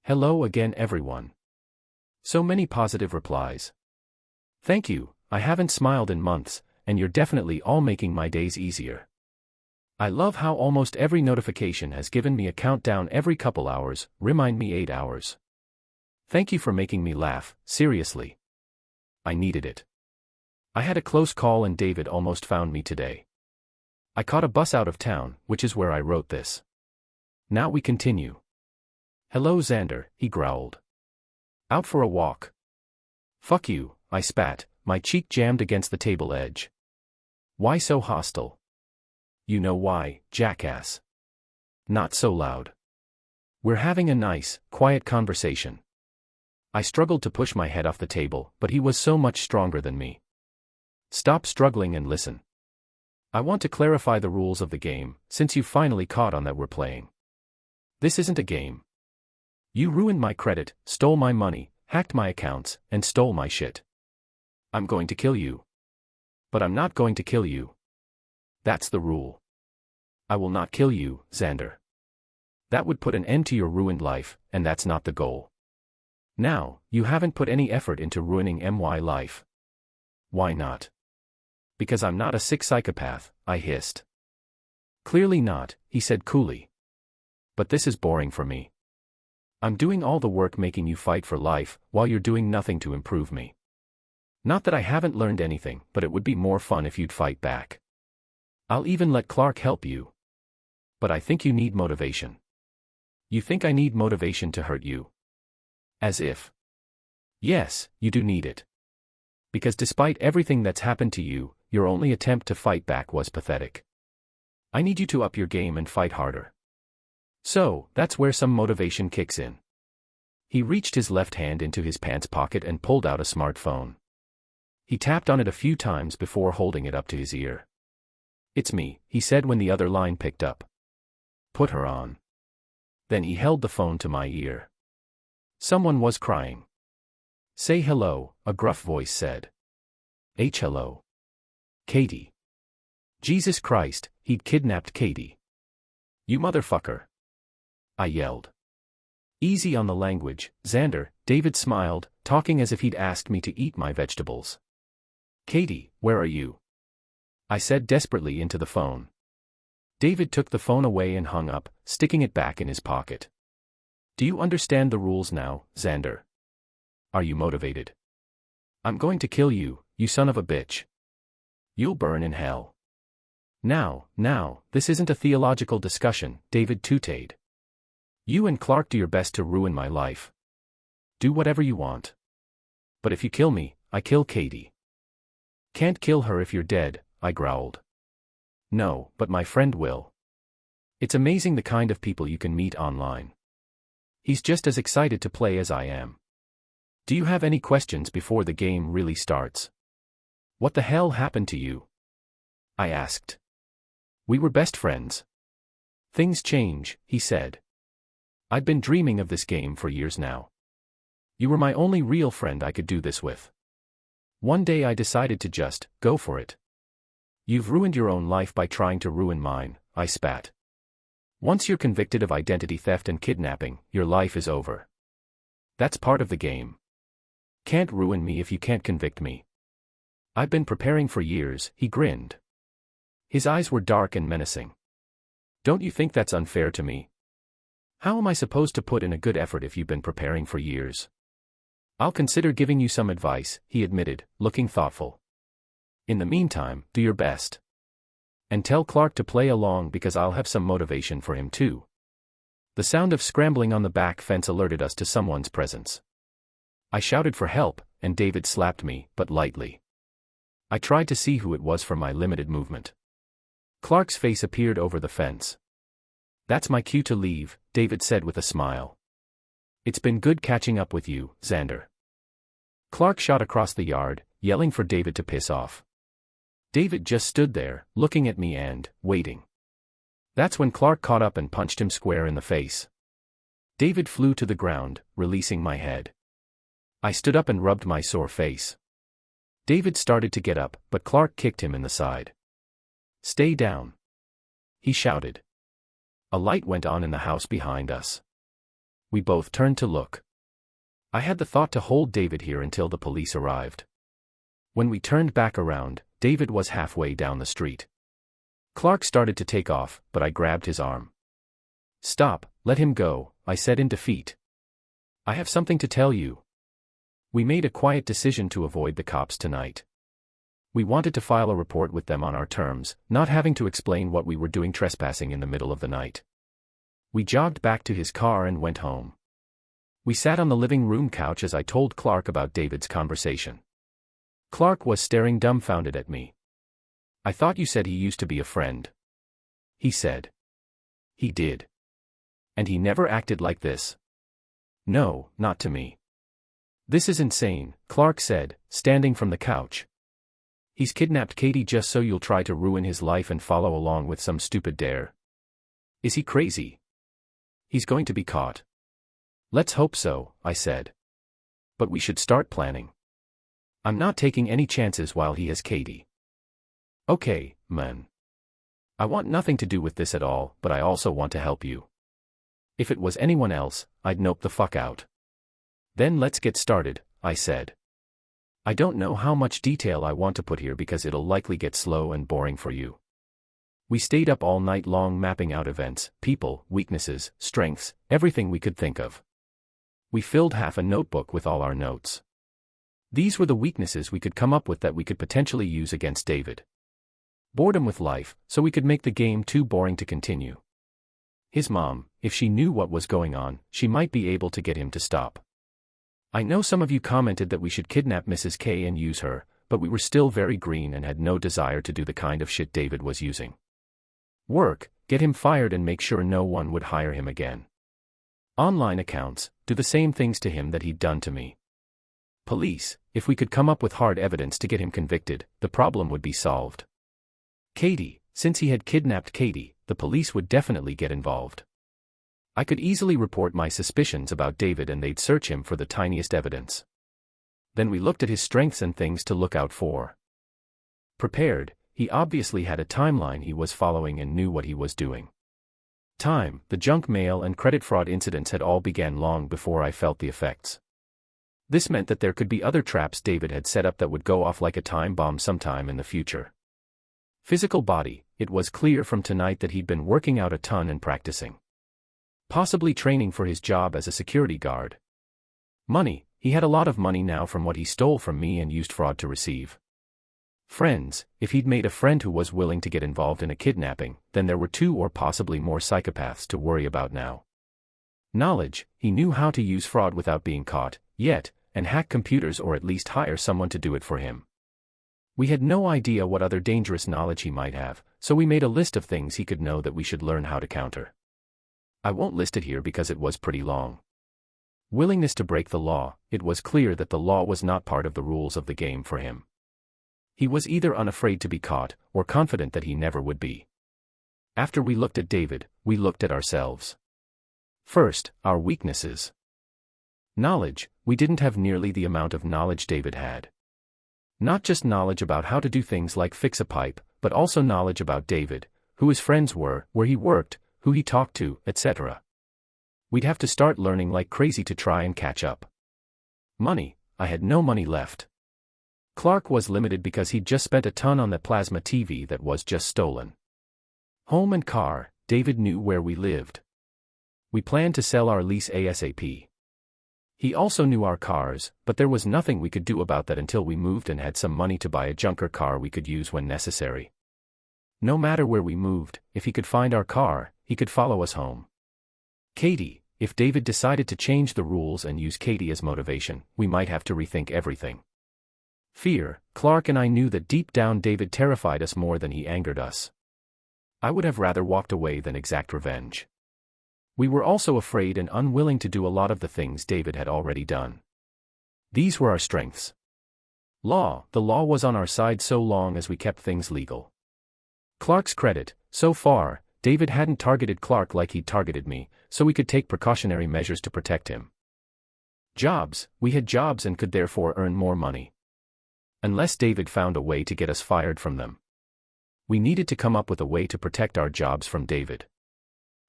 Hello again everyone. So many positive replies. Thank you, I haven't smiled in months, and you're definitely all making my days easier. I love how almost every notification has given me a countdown every couple hours, remind me 8 hours. Thank you for making me laugh, seriously. I needed it. I had a close call and David almost found me today. I caught a bus out of town, which is where I wrote this. Now we continue. Hello Xander, he growled. Out for a walk. Fuck you, I spat, my cheek jammed against the table edge. Why so hostile? You know why, jackass. Not so loud. We're having a nice, quiet conversation. I struggled to push my head off the table, but he was so much stronger than me. Stop struggling and listen. I want to clarify the rules of the game, since you finally caught on that we're playing. This isn't a game. You ruined my credit, stole my money, hacked my accounts, and stole my shit. I'm going to kill you. But I'm not going to kill you. That's the rule. I will not kill you, Xander. That would put an end to your ruined life, and that's not the goal. Now, you haven't put any effort into ruining my life. Why not? Because I'm not a sick psychopath, I hissed. Clearly not, he said coolly. But this is boring for me. I'm doing all the work making you fight for life, while you're doing nothing to improve me. Not that I haven't learned anything, but it would be more fun if you'd fight back. I'll even let Clark help you. But I think you need motivation. You think I need motivation to hurt you? As if. Yes, you do need it. Because despite everything that's happened to you, your only attempt to fight back was pathetic. I need you to up your game and fight harder. So, that's where some motivation kicks in. He reached his left hand into his pants pocket and pulled out a smartphone. He tapped on it a few times before holding it up to his ear. It's me, he said when the other line picked up. Put her on. Then he held the phone to my ear. Someone was crying. Say hello, a gruff voice said. Hello. Katie. Jesus Christ, he'd kidnapped Katie. You motherfucker. I yelled. Easy on the language, Xander, David smiled, talking as if he'd asked me to eat my vegetables. Katie, where are you? I said desperately into the phone. David took the phone away and hung up, sticking it back in his pocket. Do you understand the rules now, Xander? Are you motivated? I'm going to kill you, you son of a bitch. You'll burn in hell. Now, this isn't a theological discussion, David tooted. You and Clark do your best to ruin my life. Do whatever you want. But if you kill me, I kill Katie. Can't kill her if you're dead, I growled. No, but my friend will. It's amazing the kind of people you can meet online. He's just as excited to play as I am. Do you have any questions before the game really starts? What the hell happened to you? I asked. We were best friends. Things change, he said. I'd been dreaming of this game for years now. You were my only real friend I could do this with. One day I decided to just go for it. You've ruined your own life by trying to ruin mine, I spat. Once you're convicted of identity theft and kidnapping, your life is over. That's part of the game. Can't ruin me if you can't convict me. I've been preparing for years, he grinned. His eyes were dark and menacing. Don't you think that's unfair to me? How am I supposed to put in a good effort if you've been preparing for years? I'll consider giving you some advice, he admitted, looking thoughtful. In the meantime, do your best. And tell Clark to play along because I'll have some motivation for him too. The sound of scrambling on the back fence alerted us to someone's presence. I shouted for help, and David slapped me, but lightly. I tried to see who it was from my limited movement. Clark's face appeared over the fence. That's my cue to leave, David said with a smile. It's been good catching up with you, Xander. Clark shot across the yard, yelling for David to piss off. David just stood there, looking at me and waiting. That's when Clark caught up and punched him square in the face. David flew to the ground, releasing my head. I stood up and rubbed my sore face. David started to get up, but Clark kicked him in the side. Stay down. He shouted. A light went on in the house behind us. We both turned to look. I had the thought to hold David here until the police arrived. When we turned back around, David was halfway down the street. Clark started to take off, but I grabbed his arm. "Stop, let him go," I said in defeat. "I have something to tell you." We made a quiet decision to avoid the cops tonight. We wanted to file a report with them on our terms, not having to explain what we were doing trespassing in the middle of the night. We jogged back to his car and went home. We sat on the living room couch as I told Clark about David's conversation. Clark was staring dumbfounded at me. "I thought you said he used to be a friend." He said. "He did. And he never acted like this." "No, not to me." "This is insane," Clark said, standing from the couch. "He's kidnapped Katie just so you'll try to ruin his life and follow along with some stupid dare. Is he crazy? He's going to be caught." "Let's hope so," I said. "But we should start planning. I'm not taking any chances while he has Katie." "Okay, man. I want nothing to do with this at all, but I also want to help you. If it was anyone else, I'd nope the fuck out." "Then let's get started," I said. "I don't know how much detail I want to put here because it'll likely get slow and boring for you." We stayed up all night long mapping out events, people, weaknesses, strengths, everything we could think of. We filled half a notebook with all our notes. These were the weaknesses we could come up with that we could potentially use against David. Boredom with life, so we could make the game too boring to continue. His mom, if she knew what was going on, she might be able to get him to stop. I know some of you commented that we should kidnap Mrs. K and use her, but we were still very green and had no desire to do the kind of shit David was using. Work, get him fired and make sure no one would hire him again. Online accounts, do the same things to him that he'd done to me. Police, if we could come up with hard evidence to get him convicted, the problem would be solved. Katie, since he had kidnapped Katie, the police would definitely get involved. I could easily report my suspicions about David and they'd search him for the tiniest evidence. Then we looked at his strengths and things to look out for. Prepared, he obviously had a timeline he was following and knew what he was doing. Time, the junk mail and credit fraud incidents had all began long before I felt the effects. This meant that there could be other traps David had set up that would go off like a time bomb sometime in the future. Physical body, it was clear from tonight that he'd been working out a ton and practicing. Possibly training for his job as a security guard. Money, he had a lot of money now from what he stole from me and used fraud to receive. Friends, if he'd made a friend who was willing to get involved in a kidnapping, then there were 2 or possibly more psychopaths to worry about now. Knowledge, he knew how to use fraud without being caught, yet, and hack computers or at least hire someone to do it for him. We had no idea what other dangerous knowledge he might have, so we made a list of things he could know that we should learn how to counter. I won't list it here because it was pretty long. Willingness to break the law, it was clear that the law was not part of the rules of the game for him. He was either unafraid to be caught, or confident that he never would be. After we looked at David, we looked at ourselves. First, our weaknesses. Knowledge, we didn't have nearly the amount of knowledge David had. Not just knowledge about how to do things like fix a pipe, but also knowledge about David, who his friends were, where he worked, who he talked to, etc. We'd have to start learning like crazy to try and catch up. Money, I had no money left. Clark was limited because he'd just spent a ton on that plasma TV that was just stolen. Home and car, David knew where we lived. We planned to sell our lease ASAP. He also knew our cars, but there was nothing we could do about that until we moved and had some money to buy a junker car we could use when necessary. No matter where we moved, if he could find our car, he could follow us home. Katie, if David decided to change the rules and use Katie as motivation, we might have to rethink everything. Fear, Clark and I knew that deep down David terrified us more than he angered us. I would have rather walked away than exact revenge. We were also afraid and unwilling to do a lot of the things David had already done. These were our strengths. The law was on our side so long as we kept things legal. Clark's credit, so far, David hadn't targeted Clark like he'd targeted me, so we could take precautionary measures to protect him. Jobs, we had jobs and could therefore earn more money. Unless David found a way to get us fired from them. We needed to come up with a way to protect our jobs from David.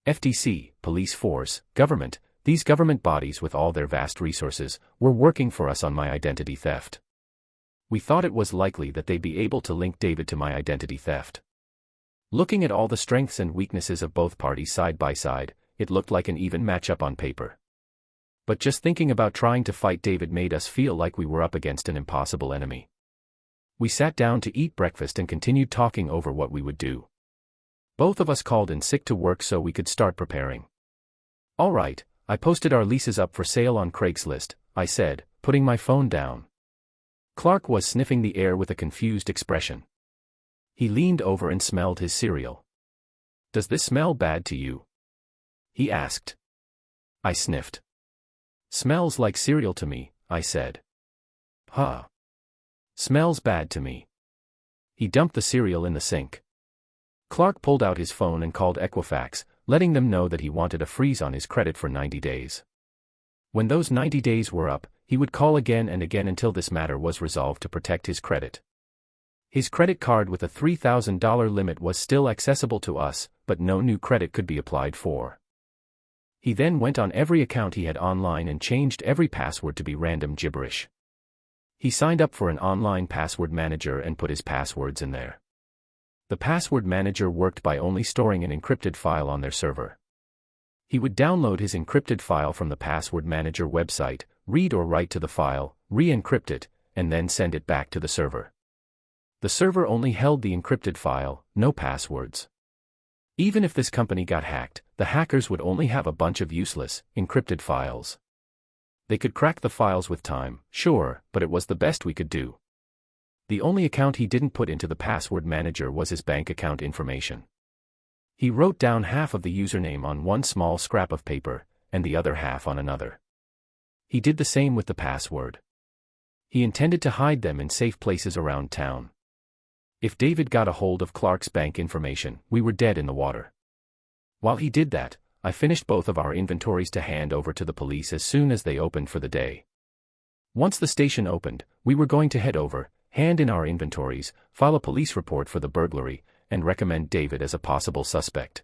FTC, police force, government, These government bodies with all their vast resources were working for us on my identity theft. We thought it was likely that they'd be able to link David to my identity theft. Looking at all the strengths and weaknesses of both parties side by side, it looked like an even matchup on paper. But just thinking about trying to fight David made us feel like we were up against an impossible enemy. We sat down to eat breakfast and continued talking over what we would do. Both of us called in sick to work so we could start preparing. "All right, I posted our leases up for sale on Craigslist," I said, putting my phone down. Clark was sniffing the air with a confused expression. He leaned over and smelled his cereal. "Does this smell bad to you?" he asked. I sniffed. "Smells like cereal to me," I said. "Huh. Smells bad to me." He dumped the cereal in the sink. Clark pulled out his phone and called Equifax, letting them know that he wanted a freeze on his credit for 90 days. When those 90 days were up, he would call again and again until this matter was resolved to protect his credit. His credit card with a $3,000 limit was still accessible to us, but no new credit could be applied for. He then went on every account he had online and changed every password to be random gibberish. He signed up for an online password manager and put his passwords in there. The password manager worked by only storing an encrypted file on their server. He would download his encrypted file from the password manager website, read or write to the file, re-encrypt it, and then send it back to the server. The server only held the encrypted file, no passwords. Even if this company got hacked, the hackers would only have a bunch of useless, encrypted files. They could crack the files with time, sure, but it was the best we could do. The only account he didn't put into the password manager was his bank account information. He wrote down half of the username on one small scrap of paper, and the other half on another. He did the same with the password. He intended to hide them in safe places around town. If David got a hold of Clark's bank information, we were dead in the water. While he did that, I finished both of our inventories to hand over to the police as soon as they opened for the day. Once the station opened, we were going to head over, hand in our inventories, file a police report for the burglary, and recommend David as a possible suspect.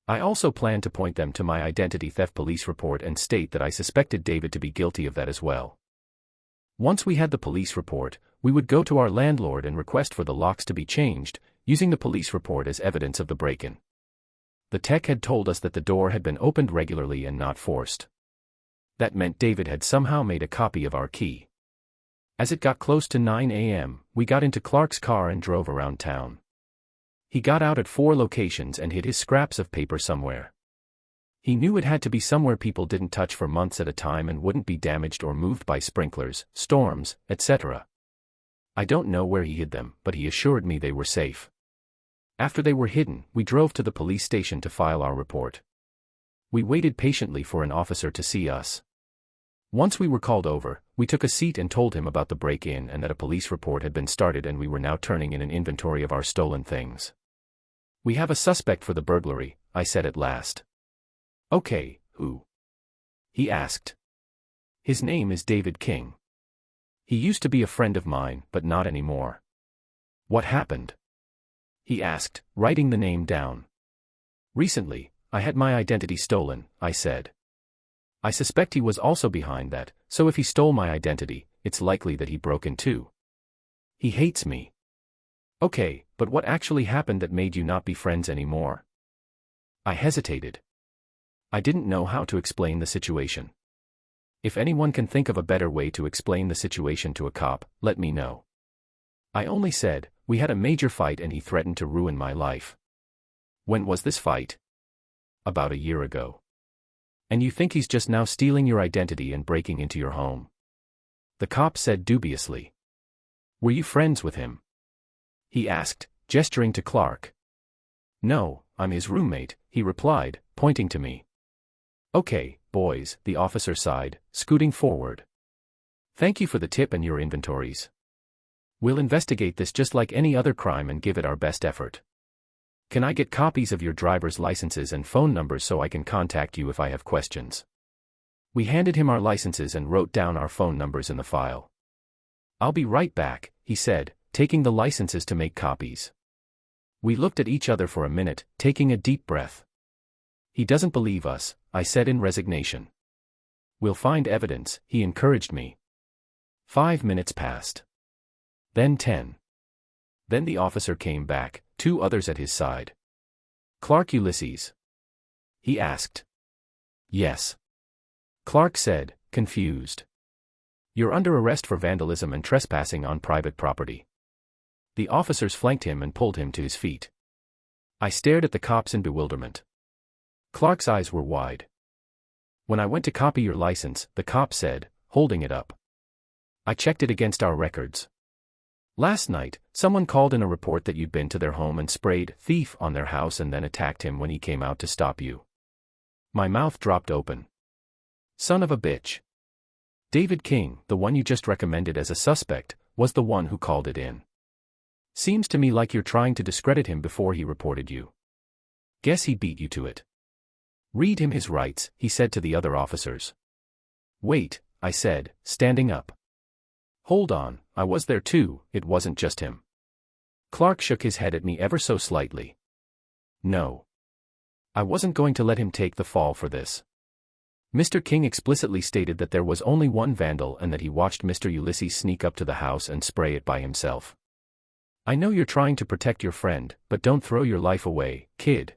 I also planned to point them to my identity theft police report and state that I suspected David to be guilty of that as well. Once we had the police report, we would go to our landlord and request for the locks to be changed, using the police report as evidence of the break-in. The tech had told us that the door had been opened regularly and not forced. That meant David had somehow made a copy of our key. As it got close to 9 a.m., we got into Clark's car and drove around town. He got out at 4 locations and hid his scraps of paper somewhere. He knew it had to be somewhere people didn't touch for months at a time and wouldn't be damaged or moved by sprinklers, storms, etc. I don't know where he hid them, but he assured me they were safe. After they were hidden, we drove to the police station to file our report. We waited patiently for an officer to see us. Once we were called over, we took a seat and told him about the break-in and that a police report had been started and we were now turning in an inventory of our stolen things. "We have a suspect for the burglary," I said at last. "Okay, who?" he asked. "His name is David King. He used to be a friend of mine, but not anymore." "What happened?" he asked, writing the name down. "Recently, I had my identity stolen," I said. "I suspect he was also behind that, so if he stole my identity, it's likely that he broke in too. He hates me." "Okay, but what actually happened that made you not be friends anymore?" I hesitated. I didn't know how to explain the situation. If anyone can think of a better way to explain the situation to a cop, let me know. I only said, "We had a major fight and he threatened to ruin my life." "When was this fight?" "About a year ago." "And you think he's just now stealing your identity and breaking into your home?" The cop said dubiously. "Were you friends with him?" he asked, gesturing to Clark. "No, I'm his roommate," he replied, pointing to me. "Okay, boys," the officer sighed, scooting forward. "Thank you for the tip and your inventories. We'll investigate this just like any other crime and give it our best effort. Can I get copies of your driver's licenses and phone numbers so I can contact you if I have questions?" We handed him our licenses and wrote down our phone numbers in the file. "I'll be right back," he said, taking the licenses to make copies. We looked at each other for a minute, taking a deep breath. He doesn't believe us, I said in resignation. We'll find evidence, he encouraged me. 5 minutes passed. Then 10. Then the officer came back, 2 others at his side. Clark Ulysses? He asked. Yes. Clark said, confused. You're under arrest for vandalism and trespassing on private property. The officers flanked him and pulled him to his feet. I stared at the cops in bewilderment. Clark's eyes were wide. When I went to copy your license, the cop said, holding it up. I checked it against our records. Last night, someone called in a report that you'd been to their home and sprayed "thief" on their house and then attacked him when he came out to stop you. My mouth dropped open. Son of a bitch. David King, the one you just recommended as a suspect, was the one who called it in. Seems to me like you're trying to discredit him before he reported you. Guess he beat you to it. Read him his rights, he said to the other officers. Wait, I said, standing up. Hold on, I was there too, it wasn't just him. Clark shook his head at me ever so slightly. No. I wasn't going to let him take the fall for this. Mr. King explicitly stated that there was only one vandal and that he watched Mr. Ulysses sneak up to the house and spray it by himself. I know you're trying to protect your friend, but don't throw your life away, kid.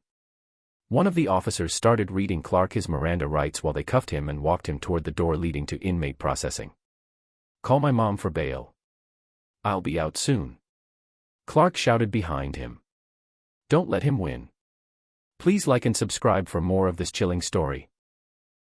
One of the officers started reading Clark his Miranda rights while they cuffed him and walked him toward the door leading to inmate processing. Call my mom for bail. I'll be out soon. Clark shouted behind him. Don't let him win. Please like and subscribe for more of this chilling story.